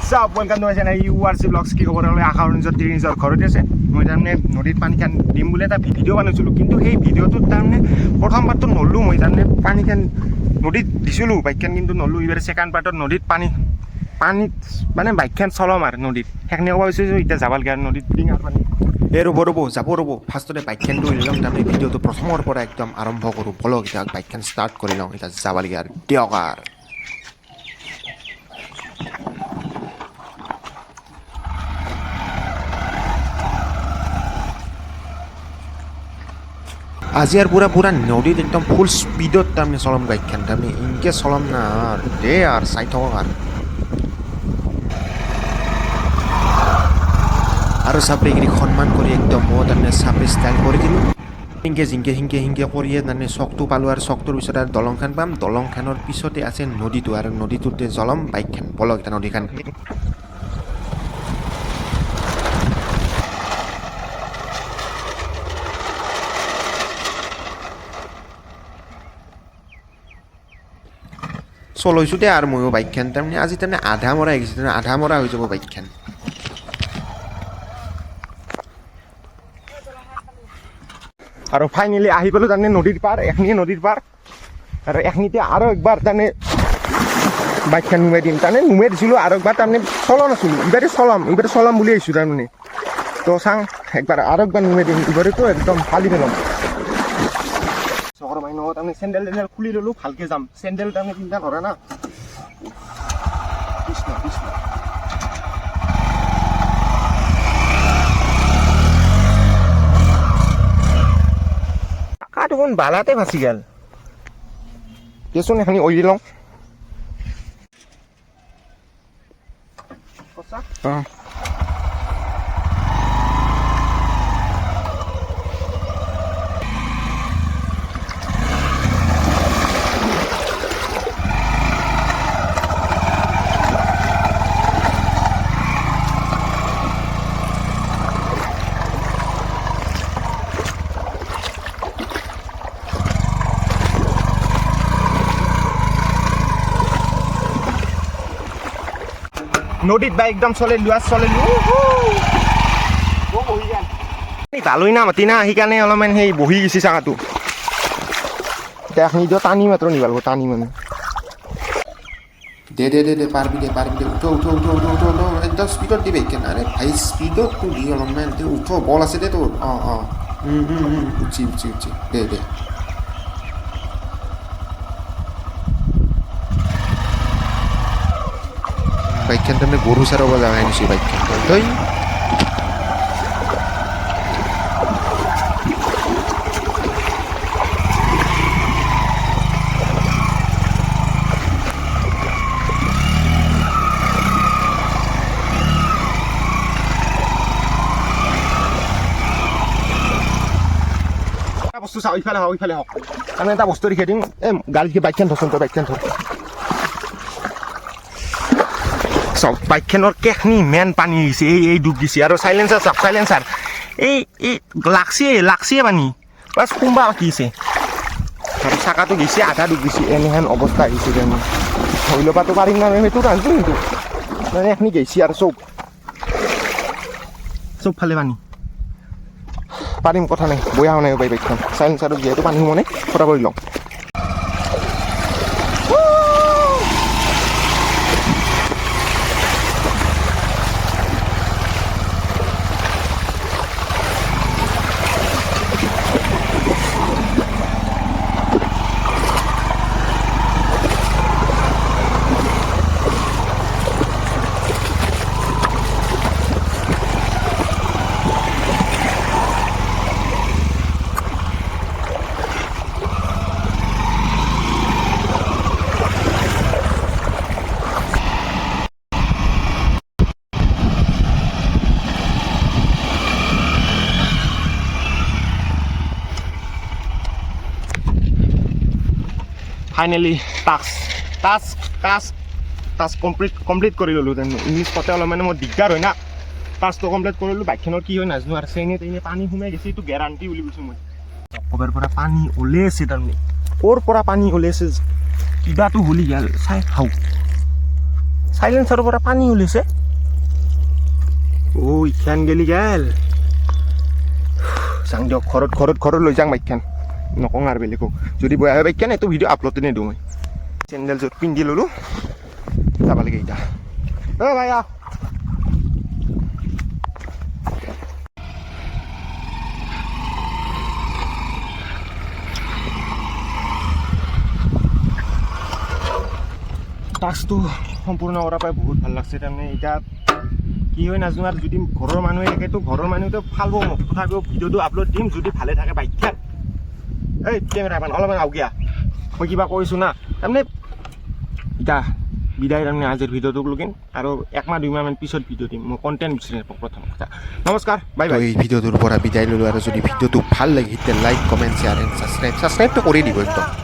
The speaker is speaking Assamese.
WhatsApp welcome to my channel URC blogs. কি খবৰ হ'লে আশা নিজৰ নিজৰ ঘৰতে আছে। মই তাৰমানে নদীত পানী খান দিম বুলি এটা ভিডিঅ' বনাইছিলোঁ, কিন্তু সেই ভিডিঅ'টোত তাৰমানে প্ৰথমবাৰটো নল্লোঁ। মই তাৰমানে পানী খান নদীত দিছিলোঁ বাইকখন, কিন্তু নল্লোঁ। এইবাৰ ছেকেণ্ড পাৰ্টত নদীত পানীত মানে বাইকখন চলাম আৰু নদীত সেইখিনি ক'ব বিচাৰিছোঁ। এতিয়া যাব লাগে আৰু নদীত ডিঙাৰ পানী ৰ'ব ফাৰ্ষ্টতে বাইকখনটো উলিয়াই ল'ম, তাৰমানে ভিডিঅ'টো প্ৰথমৰ পৰা একদম আৰম্ভ কৰোঁ। বলক এতিয়া বাইকখন ষ্টাৰ্ট কৰি লওঁ। এতিয়া যাব লাগে আৰু দিয়ক আৰু। আজি আৰ পুৰা নদীত একদম ফুল স্পিডত তাৰমানে চলাম বাইকখন। তাৰমানে ইনকে চলাম না দে আৰ চাই থাকক আৰু চাপৰি এইখিনি সন্মান কৰি একদম মই তাৰমানে চাপৰি ষ্টাইল কৰি দিলোঁ। হিংকে কৰিয়ে তাৰমানে চকটো পালোঁ, আৰু চকটোৰ পিছত আৰু দলংখন পাম। দলংখনৰ পিছতে আছে নদীটো, আৰু নদীটোতে জ্বলাম বাইকখন। বলক এতিয়া নদীখন। চলাইছোঁ দে আৰু ময়ো বাইকখন। তাৰমানে আজি তাৰমানে আধা মৰা হৈ গৈছে, আধা মৰা হৈ যাব বাইকখন। আৰু ফাইনেলি আহি পেলো তাৰমানে নদীৰ পাৰ, এখনি নদীৰ পাৰ। আৰু এখনিতে আৰু একবাৰ তাৰমানে বাইকখন নুমাই দিম। তাৰমানে নুমাই দিছিলোঁ আৰু একবাৰ তাৰমানে চলোৱা নাছিলোঁ। এইবাৰে চলাম বুলি আহিছোঁ তাৰমানে। তো চাং একবাৰ আৰু একবাৰ নুমাই দিম। এইবাৰেতো একদম ফালি পেলাম। চহৰ মানুহ তাৰমানে চেণ্ডেল খুলি ল'লোঁ, ভালকৈ যাম। চেণ্ডেল তাৰমানে পিন্ধা ধৰে না। দেখোন বালাতে ফাঁচি গেল। দেচোন এখানি ওই লওঁ। নদীত বাইক একদম চলাইলোঁ ভালোই না মাতি না, সেইকাৰণে অলপমান সেই বহি গৈছে চাকাটো। এতিয়া নিজেও টানি মাত্ৰ নিবাল টানি মানে দে পাৰবি দে উঠো একদম স্পীডত দি বাইকখন। আৰে ভাই স্পীডত তুলি অলপমান উঠো, বল আছে দে তোৰ। উঠি দে বাইকখন তাৰমানে গৰু চাৰব লগাই নিছোঁ বাইকখন। তই বস্তু চাওঁ, ইফালে হওক আমি এটা বস্তু দেখাই দিম। গাড়ীত বাইকখন ধৰচোন, তই বাইকখন ধৰ। চব বাইকখনৰ কেখনি মেন পানী হৈছে, এই ডুব দিছে। আৰু চাইলেঞ্চাৰ চাওক, চাইলেঞ্চাৰ এই লাগছিয়ে পানী বাছ কোনবা বাকী আছে। আৰু চাকাটো গৈছে আধা ডুব দিছে। এনেহেন অৱস্থা আহিছে তাৰমানে। ধৰি ল'বাতো পাৰিম না সেইটো জানছোঁ, কিন্তু মানে এখনি গৈছে আৰু চব ফালে পানী। পাৰিম, কথা নাই, বয়া হোৱা নাই বাইকখন। চাইলেঞ্চাৰত যিহেতু পানী মানে ফটা কৰি লওঁ। ফাইনেলি টাস্ক কমপ্লিট কৰি ল'লোঁ। তাৰমানে ইংলিছ কওঁতে অলপ মানে মোৰ দিগদাৰ হয় না। টাস্কটো কমপ্লিট কৰিলোঁ। বাইকখনৰ কি হয় নাজানো, আৰু চেইনে পানী সোমাই গৈছে, এইটো গেৰাণ্টি বুলি কৈছোঁ মই। ক'ৰবাৰ পৰা পানী ওলাইছে, তাৰমানে ক'ৰ পৰা পানী ওলাইছে কিবাটো হলি গেল চাই খাওঁ। সাইলেন্সাৰৰ পৰা পানী ওলাইছে। ইখান গেলি গেল যাং দিয়ক ঘৰত লৈ যাং বাইকখান নকওঁ আৰু বেলেগক যদি বেয়া হয় বাইকখান এইটো ভিডিঅ' আপলোডে নিদিওঁ মই চেণ্ডেল য'ত পিন্ধি ল'লোঁ যাব লাগে এতিয়া ভাই টাস্কটো সম্পূৰ্ণ কৰাৰ পৰাই বহুত ভাল লাগছে তাৰমানে এতিয়া কি হয় নাজানো আৰু যদি ঘৰৰ মানুহে থাকেতো ঘৰৰ মানুহেতো ভাল পাব মোক তথাপিও ভিডিঅ'টো আপলোড দিম যদি ভালে থাকে বাইকখান এই কেমেৰামান অলপমান আউগীয়া মই কিবা কৈছোঁ না তাৰমানে এতিয়া বিদায় তাৰমানে আজিৰ ভিডিঅ'টোক লগিন আৰু 1-2 মাহমান পিছত ভিডিঅ' দিম মই কণ্টেণ্ট বিচাৰি নাপাওঁ প্ৰথম কথা নমস্কাৰ বাই বাই এই ভিডিঅ'টোৰ পৰা বিদায় ল'লোঁ আৰু যদি ভিডিঅ'টো ভাল লাগে তেতিয়া লাইক কমেণ্ট শ্বেয়াৰ এণ্ড ছাবস্ক্ৰাইবটো কৰি দিব একদম